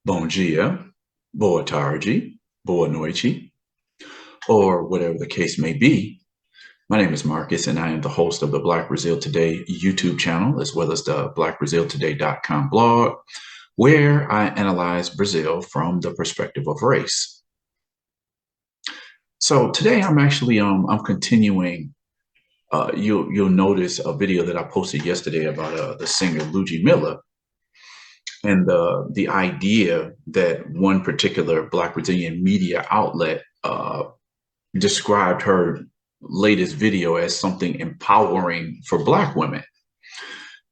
Bom dia, boa tarde, boa noite, or whatever the case may be. My name is Marcus, and I am the host of the Black Brazil Today YouTube channel, as well as the blackbraziltoday.com blog, where I analyze Brazil from the perspective of race. So today I'm actually I'm continuing. You'll notice a video that I posted yesterday about the singer Ludmilla, and the idea that one particular Black Brazilian media outlet described her latest video as something empowering for Black women.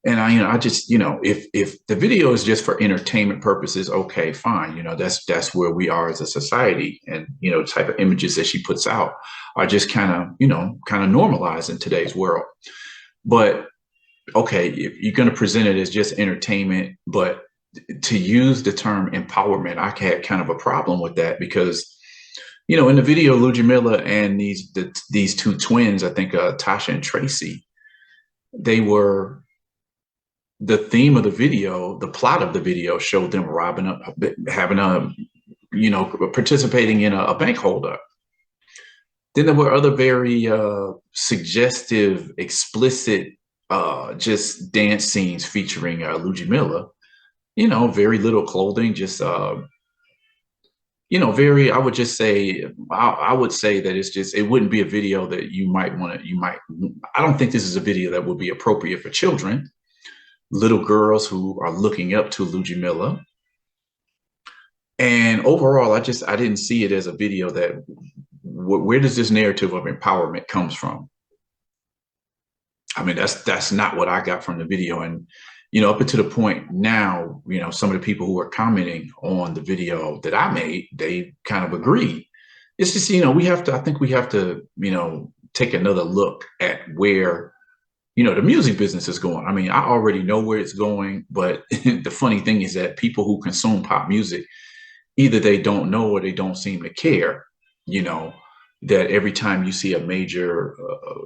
And I just, if the video is just for entertainment purposes, okay, fine. That's where we are as a society, and type of images that she puts out are just kind of normalized in today's world. But okay, if you're going to present it as just entertainment, but to use the term empowerment, I had kind of a problem with that because, in the video, Ludmilla and these two twins, I think Tasha and Tracy, they were the theme of the video. The plot of the video showed them robbing up, having participating in a bank holdup. Then there were other very suggestive, explicit, just dance scenes featuring Ludmilla. Very little clothing, just very, I would just say, I would say that it wouldn't be a video that I don't think this is a video that would be appropriate for children, little girls who are looking up to Ludmilla. And overall, I didn't see it as a video that, where does this narrative of empowerment comes from? I mean, that's not what I got from the video. And up until the point now, some of the people who are commenting on the video that I made, they kind of agree. It's just, I think we have to, take another look at where, the music business is going. I mean, I already know where it's going, but the funny thing is that people who consume pop music, either they don't know or they don't seem to care, that every time you see a major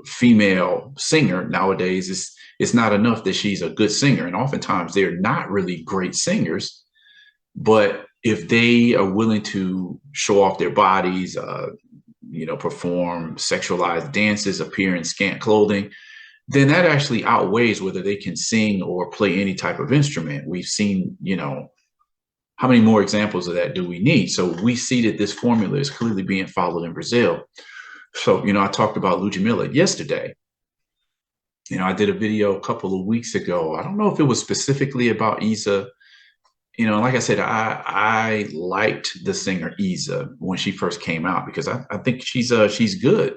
female singer nowadays, it's not enough that she's a good singer. And oftentimes they're not really great singers, but if they are willing to show off their bodies, perform sexualized dances, appear in scant clothing, then that actually outweighs whether they can sing or play any type of instrument. We've seen, how many more examples of that do we need? So we see that this formula is clearly being followed in Brazil. So, I talked about Ludmilla yesterday. I did a video a couple of weeks ago. I don't know if it was specifically about Isa. Like I said, I liked the singer Isa when she first came out because I think she's good.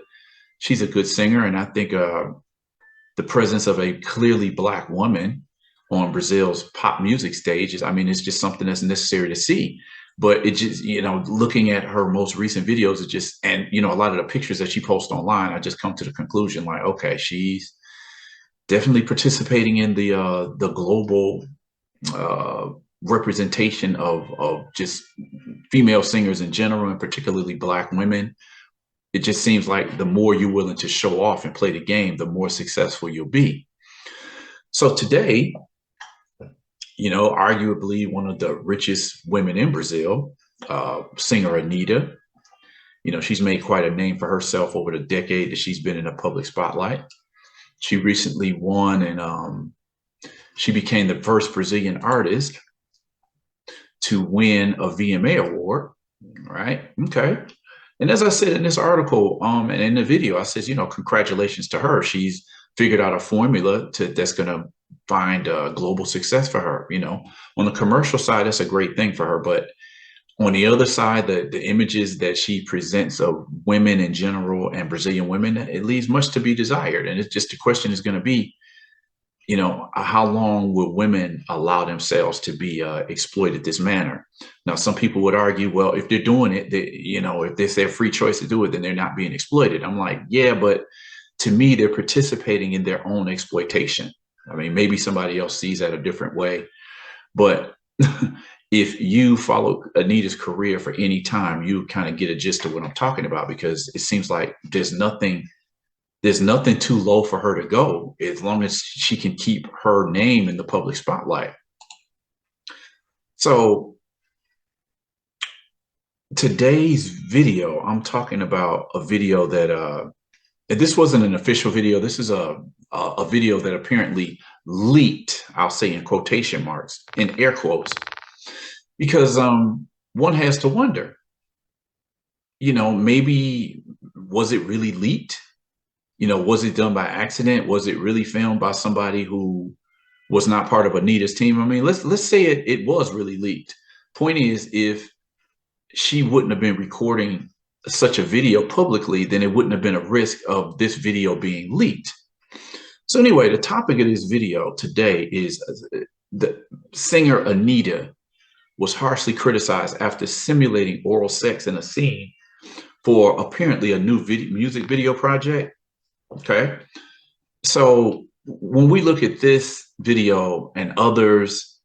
She's a good singer, and I think the presence of a clearly Black woman on Brazil's pop music stage it's just something that's necessary to see. But it just, looking at her most recent videos, and a lot of the pictures that she posts online, I just come to the conclusion like, okay, she's definitely participating in the global representation of just female singers in general, and particularly Black women. It just seems like the more you're willing to show off and play the game, the more successful you'll be. So today, arguably one of the richest women in Brazil, singer Anita. She's made quite a name for herself over the decade that she's been in the public spotlight. She recently won, and she became the first Brazilian artist to win a VMA award, right? Okay. And as I said in this article, and in the video, I says, congratulations to her. She's figured out a formula that's going to find global success for her. On the commercial side, that's a great thing for her. But on the other side, the images that she presents of women in general and Brazilian women, it leaves much to be desired. And it's just, the question is going to be, how long will women allow themselves to be exploited this manner? Now, some people would argue, well, if they're doing it, if it's their free choice to do it, then they're not being exploited. I'm like, yeah, but to me, they're participating in their own exploitation. I mean, maybe somebody else sees that a different way, but if you follow Anita's career for any time, you kind of get a gist of what I'm talking about, because it seems like there's nothing too low for her to go as long as she can keep her name in the public spotlight. So Today's video, I'm talking about a video that this wasn't an official video. This is a video that apparently leaked, I'll say in quotation marks, in air quotes, because one has to wonder, maybe was it really leaked? Was it done by accident? Was it really filmed by somebody who was not part of Anita's team? I mean, let's say it was really leaked. Point is, if she wouldn't have been recording such a video publicly, then it wouldn't have been a risk of this video being leaked. So anyway, the topic of this video today is the singer Anita was harshly criticized after simulating oral sex in a scene for apparently a new music video project. Okay. So when we look at this video and others,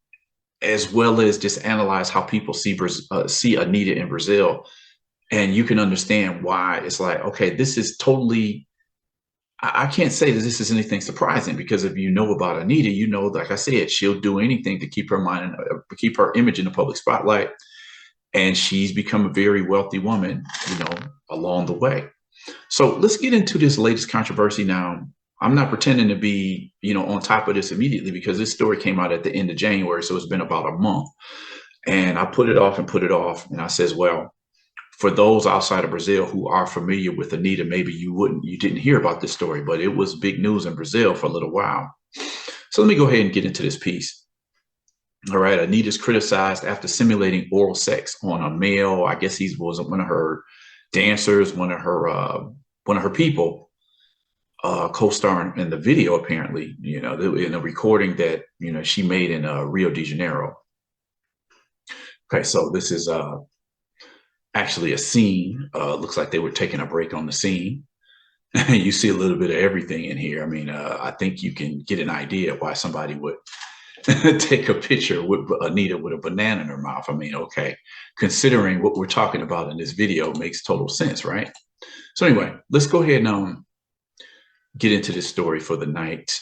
as well as just analyze how people see Anita in Brazil, and you can understand why it's like, okay, this is totally, I can't say that this is anything surprising, because if you know about Anita, like I said, she'll do anything to keep her mind, keep her image in the public spotlight. And she's become a very wealthy woman, along the way. So let's get into this latest controversy now. I'm not pretending to be, on top of this immediately, because this story came out at the end of January. So it's been about a month. And I put it off and put it off. And I says, well, for those outside of Brazil who are familiar with Anita, maybe you didn't hear about this story, but it was big news in Brazil for a little while. So let me go ahead and get into this piece. All right. Anita's criticized after simulating oral sex on a male. I guess he was one of her dancers, one of her people, co-starring in the video, apparently, in a recording that, she made in Rio de Janeiro. Okay. So this is actually a scene. Looks like they were taking a break on the scene. You see a little bit of everything in here. I mean, I think you can get an idea why somebody would take a picture with Anita with a banana in her mouth. I mean, okay, considering what we're talking about in this video makes total sense, right? So anyway, let's go ahead and get into this story for the night.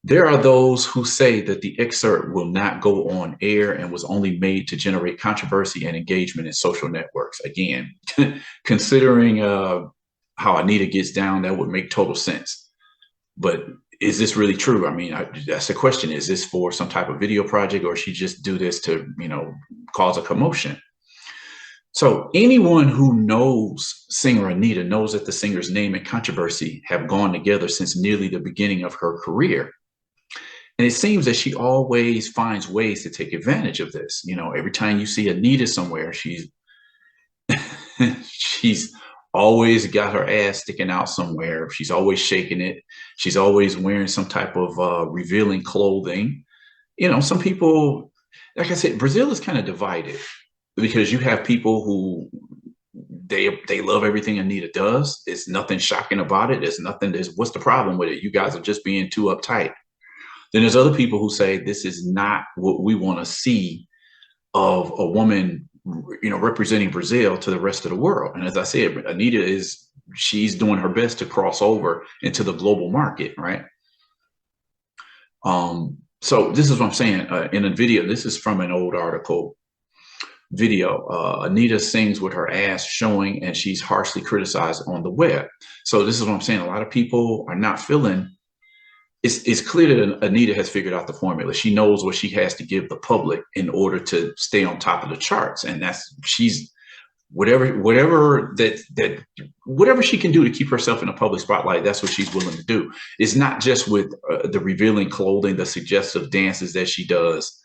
There are those who say that the excerpt will not go on air and was only made to generate controversy and engagement in social networks. Again, considering how Anita gets down, that would make total sense. But is this really true? I mean, that's the question. Is this for some type of video project, or she just do this to, cause a commotion? So anyone who knows singer Anita knows that the singer's name and controversy have gone together since nearly the beginning of her career. And it seems that she always finds ways to take advantage of this. Every time you see Anita somewhere, she's always got her ass sticking out somewhere. She's always shaking it. She's always wearing some type of revealing clothing. Some people, like I said, Brazil is kind of divided, because you have people who they love everything Anita does. There's nothing shocking about it. What's the problem with it? You guys are just being too uptight. Then there's other people who say this is not what we want to see of a woman, representing Brazil to the rest of the world. And as I said, Anita she's doing her best to cross over into the global market, right? So this is what I'm saying in a video. This is from an old article video. Anita sings with her ass showing, and she's harshly criticized on the web. So this is what I'm saying. A lot of people are not feeling. It's clear that Anita has figured out the formula. She knows what she has to give the public in order to stay on top of the charts. And she's whatever she can do to keep herself in a public spotlight, that's what she's willing to do. It's not just with the revealing clothing, the suggestive dances that she does.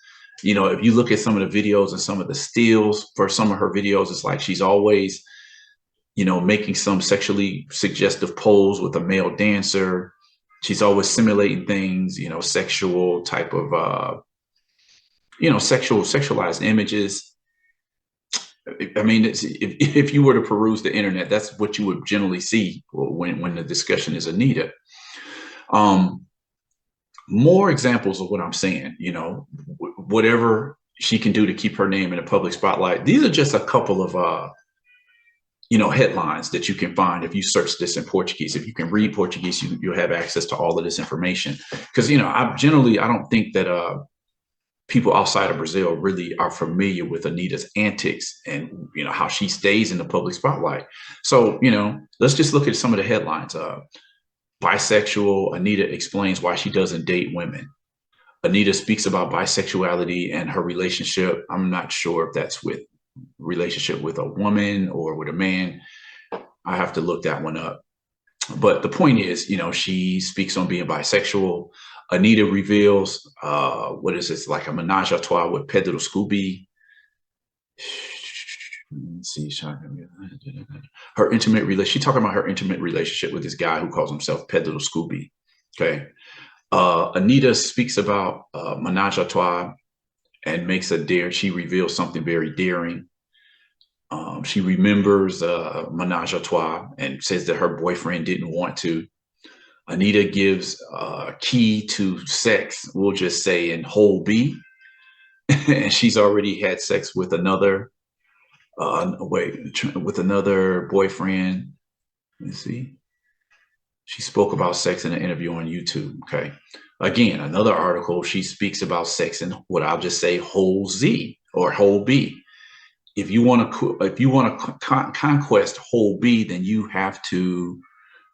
If you look at some of the videos and some of the stills for some of her videos, it's like she's always, making some sexually suggestive pose with a male dancer. She's always simulating things, sexual type of, sexualized images. I mean, if you were to peruse the internet, that's what you would generally see when the discussion is Anita. More examples of what I'm saying, whatever she can do to keep her name in the public spotlight. These are just a couple of, headlines that you can find if you search this in Portuguese. If you can read Portuguese, you'll have access to all of this information. Because, I don't think that people outside of Brazil really are familiar with Anita's antics and how she stays in the public spotlight. So let's just look at some of the headlines. Bisexual, Anita explains why she doesn't date women. Anita speaks about bisexuality and her relationship. I'm not sure if that's with relationship with a woman or with a man. I have to look that one up. But the point is, she speaks on being bisexual. Anita reveals, what is this, like a menage a trois with Pedro Scooby. Let's see, her intimate relationship. She's talking about her intimate relationship with this guy who calls himself Pedro Scooby. Okay. Anita speaks about menage a trois and makes a dare. She reveals something very daring. She remembers menage a trois and says that her boyfriend didn't want to. Anita gives key to sex, we'll just say in whole B, and she's already had sex with another with another boyfriend. Let's see. She spoke about sex in an interview on YouTube. Okay. Again, another article, she speaks about sex in what I'll just say whole Z or whole B. If you want to conquest whole B, then you have to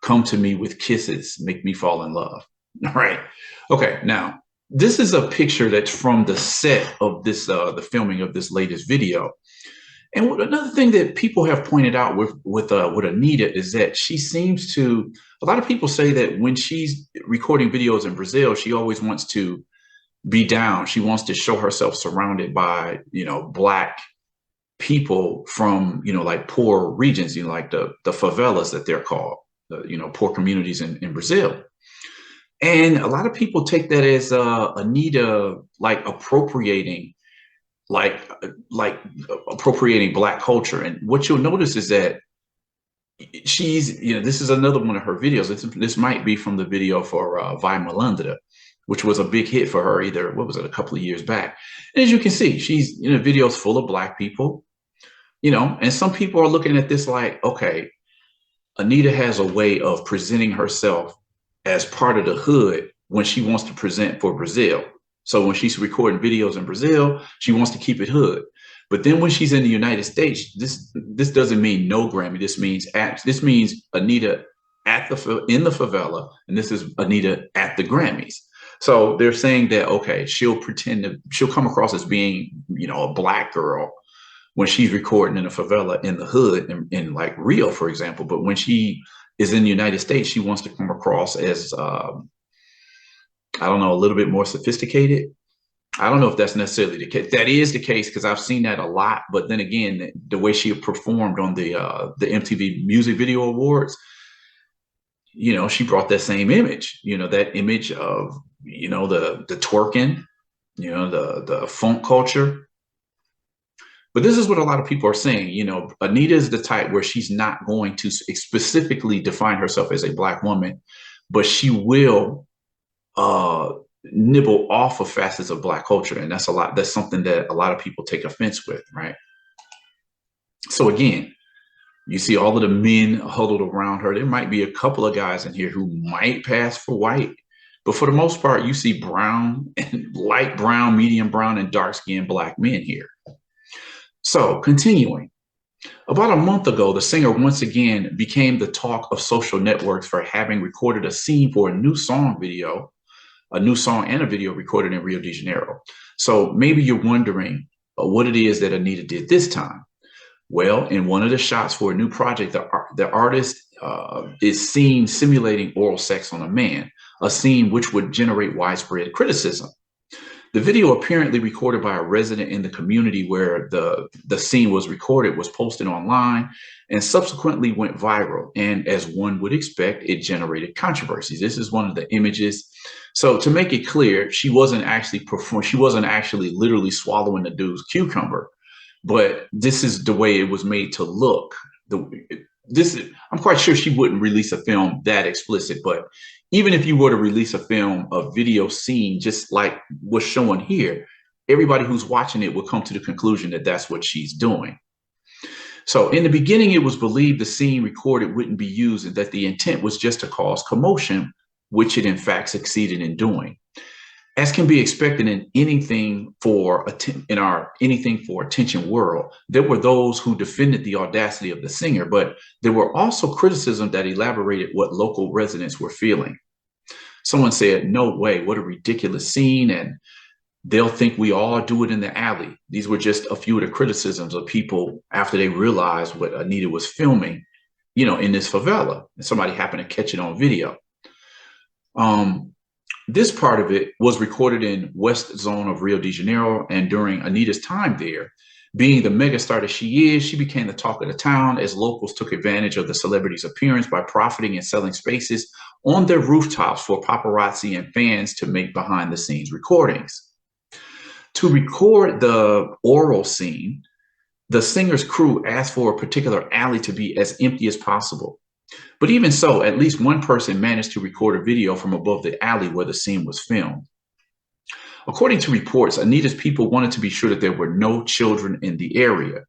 come to me with kisses, make me fall in love. All right. Okay. Now, this is a picture that's from the set of this, the filming of this latest video. And another thing that people have pointed out with Anita is that she seems to, a lot of people say that when she's recording videos in Brazil, she always wants to be down. She wants to show herself surrounded by, Black people from, like poor regions, like the favelas that they're called, poor communities in Brazil. And a lot of people take that as Anita like appropriating Black culture. And what you'll notice is that she's, this is another one of her videos. This might be from the video for Vai Malandra, which was a big hit for her either, what was it, a couple of years back. And as you can see, she's in videos full of Black people, and some people are looking at this like, okay, Anita has a way of presenting herself as part of the hood when she wants to present for Brazil. So when she's recording videos in Brazil, she wants to keep it hood. But then when she's in the United States, this doesn't mean no Grammy. This means Anita in the favela, and this is Anita at the Grammys. So they're saying that, okay, she'll come across as being, a Black girl when she's recording in a favela in the hood in like Rio, for example. But when she is in the United States, she wants to come across as, I don't know, a little bit more sophisticated. I don't know if that's necessarily the case. That is the case because I've seen that a lot. But then again, the way she performed on the MTV Music Video Awards, she brought that same image. That image of the twerking, the funk culture. But this is what a lot of people are saying. Anita is the type where she's not going to specifically define herself as a Black woman, but she will nibble off of facets of Black culture. And that's something that a lot of people take offense with, right? So again, you see all of the men huddled around her. There might be a couple of guys in here who might pass for white, but for the most part, you see brown and light brown, medium brown, and dark-skinned Black men here. So continuing, about a month ago, the singer once again became the talk of social networks for having recorded a scene for a new song and a video recorded in Rio de Janeiro. So maybe you're wondering what it is that Anita did this time. Well, in one of the shots for a new project, the artist is seen simulating oral sex on a man, a scene which would generate widespread criticism. The video, apparently recorded by a resident in the community where the scene was recorded, was posted online and subsequently went viral. And as one would expect, it generated controversy. This is one of the images. So to make it clear, she wasn't actually literally swallowing the dude's cucumber, but this is the way it was made to look. I'm quite sure she wouldn't release a film that explicit, but even if you were to release a film, a video scene, just like what's shown here, everybody who's watching it will come to the conclusion that that's what she's doing. So in the beginning, it was believed the scene recorded wouldn't be used and that the intent was just to cause commotion, which it in fact succeeded in doing. As can be expected in anything for anything for attention world, there were those who defended the audacity of the singer, but there were also criticism that elaborated what local residents were feeling. Someone said, "No way, what a ridiculous scene," and they'll think we all do it in the alley. These were just a few of the criticisms of people after they realized what Anita was filming, in this favela, and somebody happened to catch it on video. This part of it was recorded in West Zone of Rio de Janeiro, and during Anita's time there, being the megastar that she is, she became the talk of the town as locals took advantage of the celebrity's appearance by profiting and selling spaces on their rooftops for paparazzi and fans to make behind the scenes recordings. To record the oral scene, the singer's crew asked for a particular alley to be as empty as possible. But even so, at least one person managed to record a video from above the alley where the scene was filmed. According to reports, Anita's people wanted to be sure that there were no children in the area.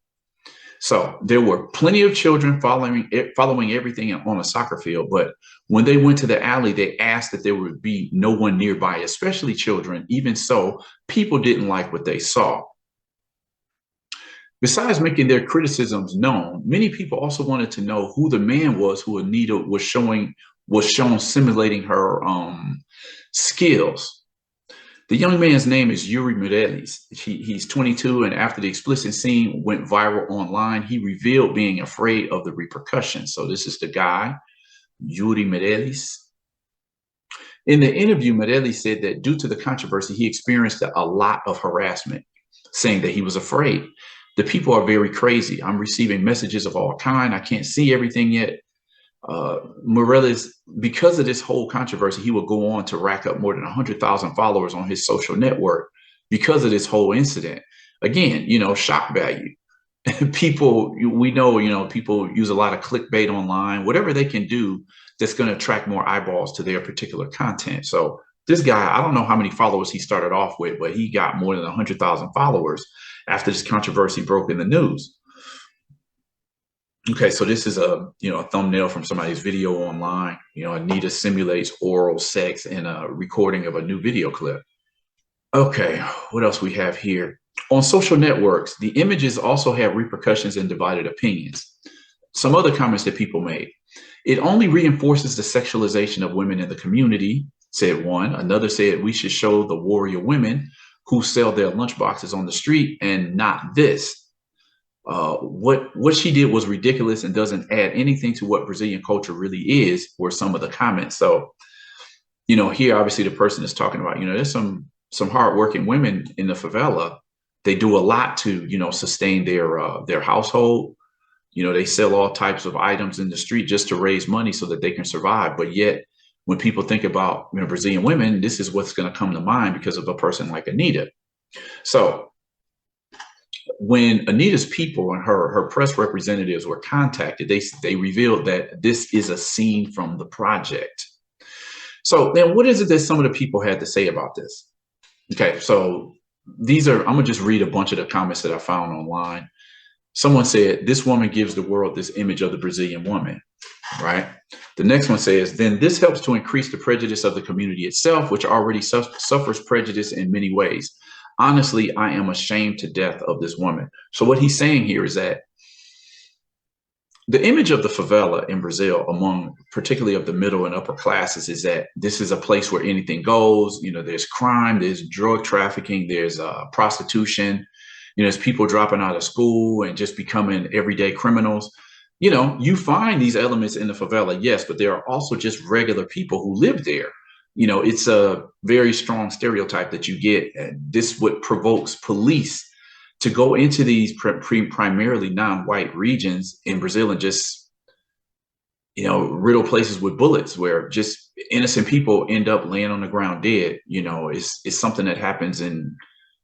So there were plenty of children following everything on a soccer field, but when they went to the alley, they asked that there would be no one nearby, especially children. Even so, people didn't like what they saw. Besides making their criticisms known, many people also wanted to know who the man was who Anita was shown simulating her skills. The young man's name is Yuri Mireles. He's 22, and after the explicit scene went viral online, he revealed being afraid of the repercussions. So this is the guy, Yuri Mireles. In the interview, Mireles said that due to the controversy, he experienced a lot of harassment, saying that he was afraid. The people are very crazy. I'm receiving messages of all kind. I can't see everything yet. Mireles, because of this whole controversy, he will go on to rack up more than 100,000 followers on his social network because of this whole incident. Again, shock value. People, we know, people use a lot of clickbait online, whatever they can do that's going to attract more eyeballs to their particular content. So this guy, I don't know how many followers he started off with, but he got more than 100,000 followers after this controversy broke in the news. Okay, so this is a thumbnail from somebody's video online. Anita simulates oral sex in a recording of a new video clip. Okay, what else we have here? On social networks, the images also have repercussions and divided opinions. Some other comments that people made. It only reinforces the sexualization of women in the community, said one. Another said we should show the warrior women who sell their lunchboxes on the street and not this. What she did was ridiculous and doesn't add anything to what Brazilian culture really is, were some of the comments. So, here obviously the person is talking about, there's some hardworking women in the favela. They do a lot to, sustain their household. They sell all types of items in the street just to raise money so that they can survive. But yet, when people think about Brazilian women, this is what's going to come to mind because of a person like Anita. So when Anita's people and her press representatives were contacted, they revealed that this is a scene from the project. So then what is it that some of the people had to say about this? Okay, so I'm gonna just read a bunch of the comments that I found online. Someone said, this woman gives the world this image of the Brazilian woman, right? The next one says, then this helps to increase the prejudice of the community itself, which already suffers prejudice in many ways. Honestly, I am ashamed to death of this woman. So what he's saying here is that the image of the favela in Brazil, among particularly of the middle and upper classes, is that this is a place where anything goes. There's crime, there's drug trafficking, there's prostitution, there's people dropping out of school and just becoming everyday criminals. You find these elements in the favela, yes, but there are also just regular people who live there. It's a very strong stereotype that you get. And this what provokes police to go into these primarily non-white regions in Brazil and just, riddle places with bullets where just innocent people end up laying on the ground dead. It's something that happens in,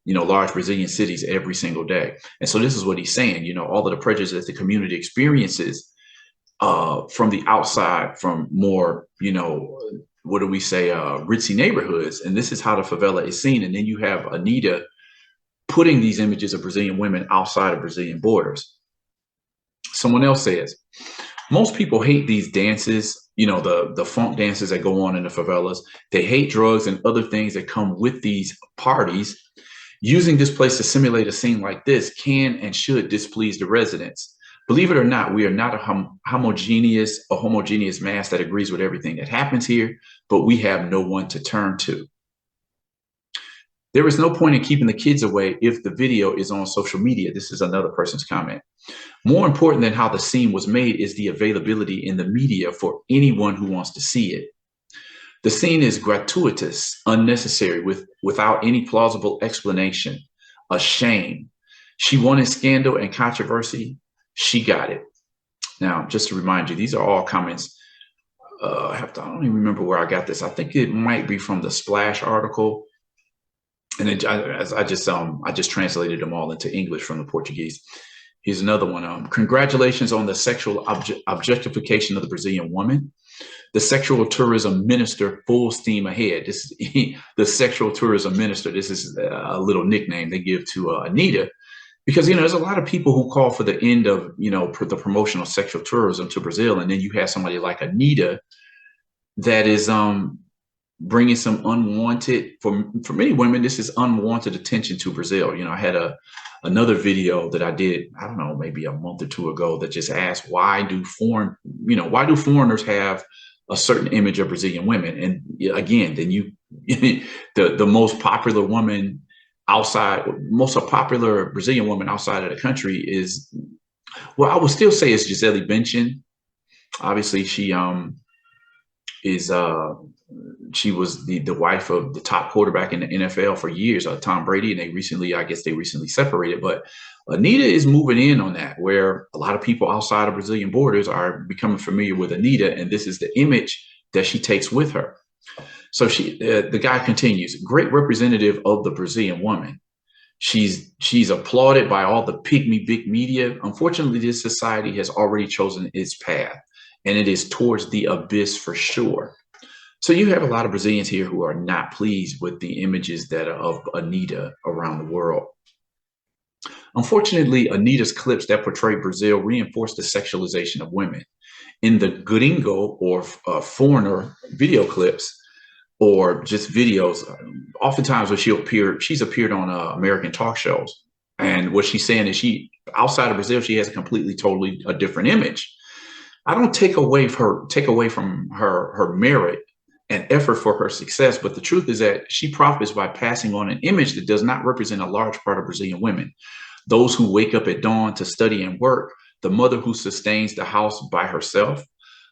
large Brazilian cities every single day. And so this is what he's saying, all of the prejudice that the community experiences from the outside, from more, what do we say, ritzy neighborhoods. And this is how the favela is seen. And then you have Anita putting these images of Brazilian women outside of Brazilian borders. Someone else says, most people hate these dances the funk dances that go on in the favelas. They hate drugs and other things that come with these parties. Using this place to simulate a scene like this can and should displease the residents. Believe it or not, we are not a homogeneous mass that agrees with everything that happens here, but we have no one to turn to. There is no point in keeping the kids away if the video is on social media. This is another person's comment. More important than how the scene was made is the availability in the media for anyone who wants to see it. The scene is gratuitous, unnecessary, without any plausible explanation. A shame. She wanted scandal and controversy. She got it. Now, just to remind you, these are all comments. I don't even remember where I got this. I think it might be from the Splash article. And I just translated them all into English from the Portuguese. Here's another one. Congratulations on the sexual objectification of the Brazilian woman. The sexual tourism minister, full steam ahead. This is the sexual tourism minister. This is a little nickname they give to Anita, because there's a lot of people who call for the end of the promotion of sexual tourism to Brazil, and then you have somebody like Anita that is bringing some unwanted, for many women, this is unwanted attention to Brazil. I had another video that I did, I don't know, maybe a month or two ago, that just asked, why do foreigners have a certain image of Brazilian women? And again, then the most popular woman most popular Brazilian woman outside of the country is, well, I would still say it's Gisele Bündchen. Obviously, she was the wife of the top quarterback in the NFL for years, Tom Brady, and they recently separated. But Anita is moving in on that, where a lot of people outside of Brazilian borders are becoming familiar with Anita, and this is the image that she takes with her. So the guy continues, great representative of the Brazilian woman. She's applauded by all the pygmy big media. Unfortunately, this society has already chosen its path, and it is towards the abyss for sure. So you have a lot of Brazilians here who are not pleased with the images that are of Anita around the world. Unfortunately, Anita's clips that portray Brazil reinforce the sexualization of women. In the gringo or foreigner video clips, or just videos, oftentimes when she's appeared on American talk shows. And what she's saying is outside of Brazil, she has totally a different image. I don't take away from her merit and effort for her success, but the truth is that she profits by passing on an image that does not represent a large part of Brazilian women. Those who wake up at dawn to study and work, the mother who sustains the house by herself.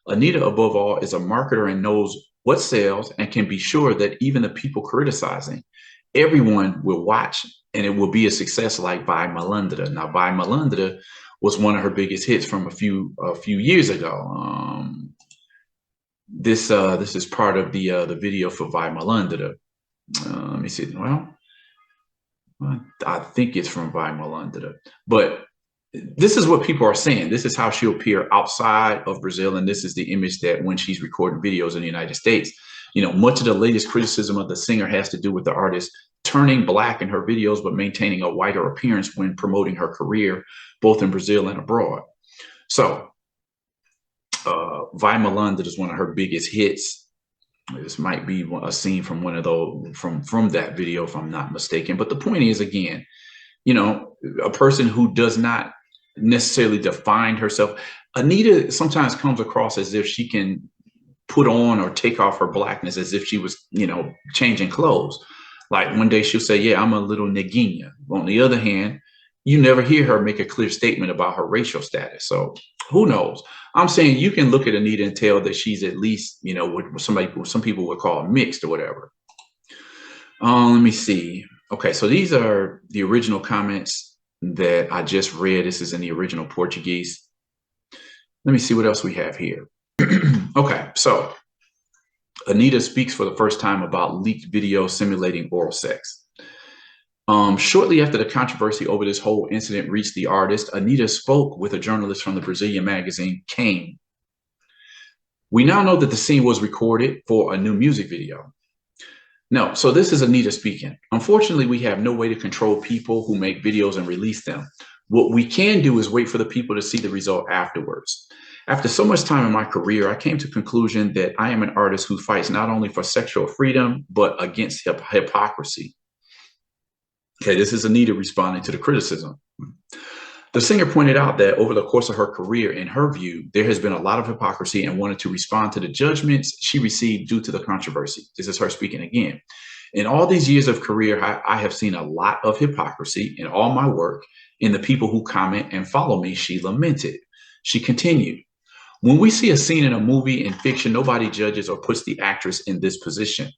Anita, above all, is a marketer and knows what sells, and can be sure that even the people criticizing, everyone will watch, and it will be a success, like By Malandra. Now, By Malandra was one of her biggest hits from a few years ago. This is part of the video for By Malandra. Let me see. Well, I think it's from By Malandra, but this is what people are saying. This is how she'll appear outside of Brazil, and this is the image that when she's recording videos in the United States. Much of the latest criticism of the singer has to do with the artist turning black in her videos, but maintaining a whiter appearance when promoting her career, both in Brazil and abroad. So, Vai Malandra is one of her biggest hits. This might be a scene from one of those from that video, if I'm not mistaken. But the point is, again, a person who does not necessarily define herself. Anita sometimes comes across as if she can put on or take off her blackness as if she was, changing clothes. Like one day she'll say, yeah, I'm a little neguinha. On the other hand, you never hear her make a clear statement about her racial status. So who knows? I'm saying you can look at Anita and tell that she's at least, what some people would call mixed or whatever. Let me see. Okay, so these are the original comments that I just read. This is in the original Portuguese. Let me see what else we have here. Okay, so Anita speaks for the first time about leaked video simulating oral sex. Shortly after the controversy over this whole incident reached the artist, Anita spoke with a journalist from the Brazilian magazine, Came. We now know that the scene was recorded for a new music video. No, so this is Anita speaking. Unfortunately, we have no way to control people who make videos and release them. What we can do is wait for the people to see the result afterwards. After so much time in my career, I came to the conclusion that I am an artist who fights not only for sexual freedom, but against hypocrisy. Okay, this is Anita responding to the criticism. The singer pointed out that over the course of her career, in her view, there has been a lot of hypocrisy and wanted to respond to the judgments she received due to the controversy. This is her speaking again. In all these years of career, I have seen a lot of hypocrisy in all my work, in the people who comment and follow me, she lamented. She continued, when we see a scene in a movie in fiction, nobody judges or puts the actress in this position.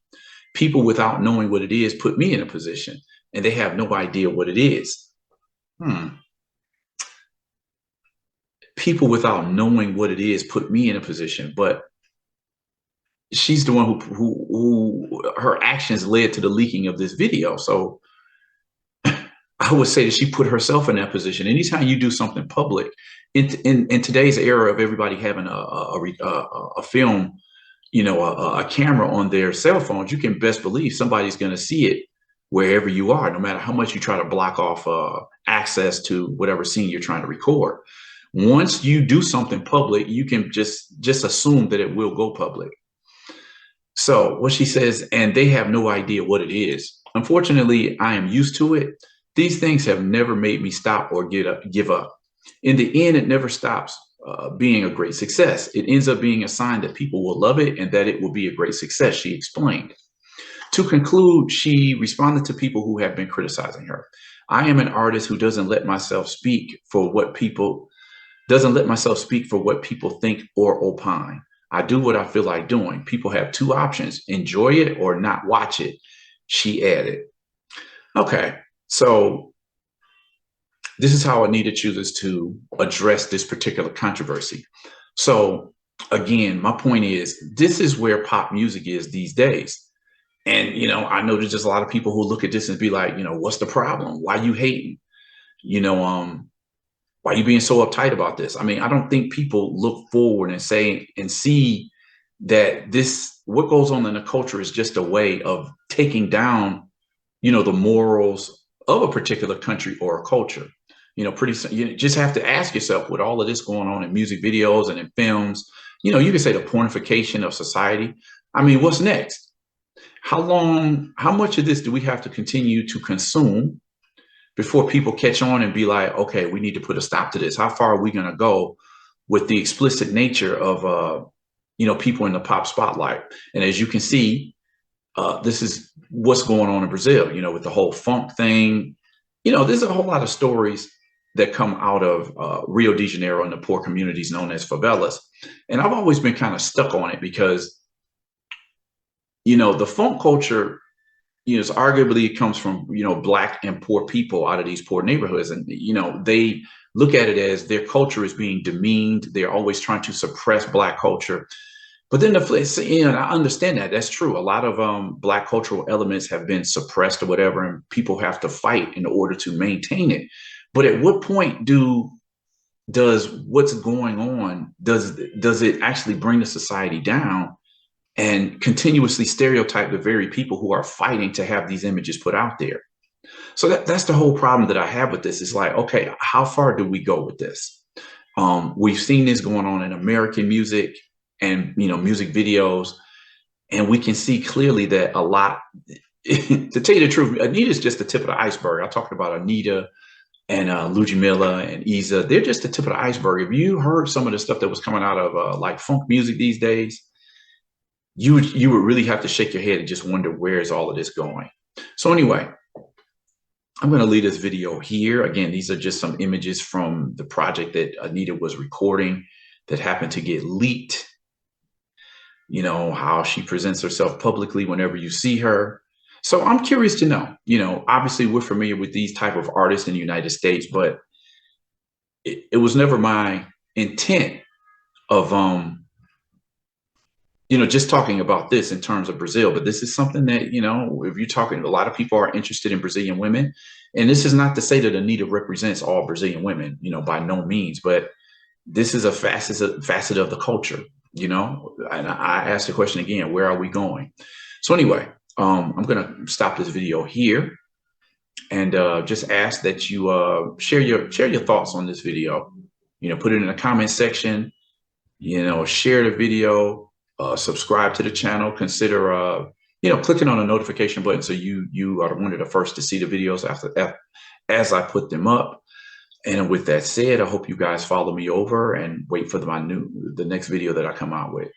People without knowing what it is put me in a position, and they have no idea what it is. People without knowing what it is put me in a position, but she's the one who her actions led to the leaking of this video. So I would say that she put herself in that position. Anytime you do something public, in today's era of everybody having a film, a camera on their cell phones, you can best believe somebody's going to see it wherever you are, no matter how much you try to block off access to whatever scene you're trying to record. Once you do something public, you can just assume that it will go public. So what she says, and they have no idea what it is. Unfortunately, I am used to it. These things have never made me stop or give up. In the end, it never stops being a great success. It ends up being a sign that people will love it and that it will be a great success, she explained. To conclude, she responded to people who have been criticizing her. I am an artist who doesn't let myself speak for what people think or opine. I do what I feel like doing. People have two options, enjoy it or not watch it, she added. Okay, so this is how Anita chooses to address this particular controversy. So again, my point is, this is where pop music is these days. And, I know there's just a lot of people who look at this and be like, what's the problem? Why you hating? Why are you being so uptight about this? I mean, I don't think people look forward and see that what goes on in the culture is just a way of taking down, the morals of a particular country or a culture. Pretty soon, you just have to ask yourself, with all of this going on in music videos and in films, you can say the pornification of society. I mean, what's next? How much of this do we have to continue to consume before people catch on and be like, okay, we need to put a stop to this? How far are we going to go with the explicit nature of, people in the pop spotlight? And as you can see, this is what's going on in Brazil, with the whole funk thing. There's a whole lot of stories that come out of Rio de Janeiro and the poor communities known as favelas. And I've always been kind of stuck on it because, the funk culture, arguably it comes from, Black and poor people out of these poor neighborhoods. And, they look at it as their culture is being demeaned. They're always trying to suppress Black culture. But then I understand that. That's true. A lot of Black cultural elements have been suppressed or whatever, and people have to fight in order to maintain it. But at what point does what's going on, does it actually bring the society down and continuously stereotype the very people who are fighting to have these images put out there? So that's the whole problem that I have with this. Is like, okay, how far do we go with this? We've seen this going on in American music and, music videos, and we can see clearly that a lot, to tell you the truth, Anita is just the tip of the iceberg. I talked about Anita and Ludmilla and Isa. They're just the tip of the iceberg. If you heard some of the stuff that was coming out of like funk music these days, you would really have to shake your head and just wonder, where is all of this going? So anyway, I'm going to leave this video here. Again, these are just some images from the project that Anita was recording that happened to get leaked. How she presents herself publicly whenever you see her. So I'm curious to know, obviously we're familiar with these type of artists in the United States, but it was never my intent of, just talking about this in terms of Brazil. But this is something that, if you're talking, a lot of people are interested in Brazilian women. And this is not to say that Anita represents all Brazilian women, by no means, but this is a facet of the culture, and I asked the question again, where are we going? So anyway, I'm going to stop this video here and just ask that you share your thoughts on this video. Put it in the comment section. share the video, subscribe to the channel, consider, clicking on the notification button so you are one of the first to see the videos as I put them up. And with that said, I hope you guys follow me over and wait for the next video that I come out with.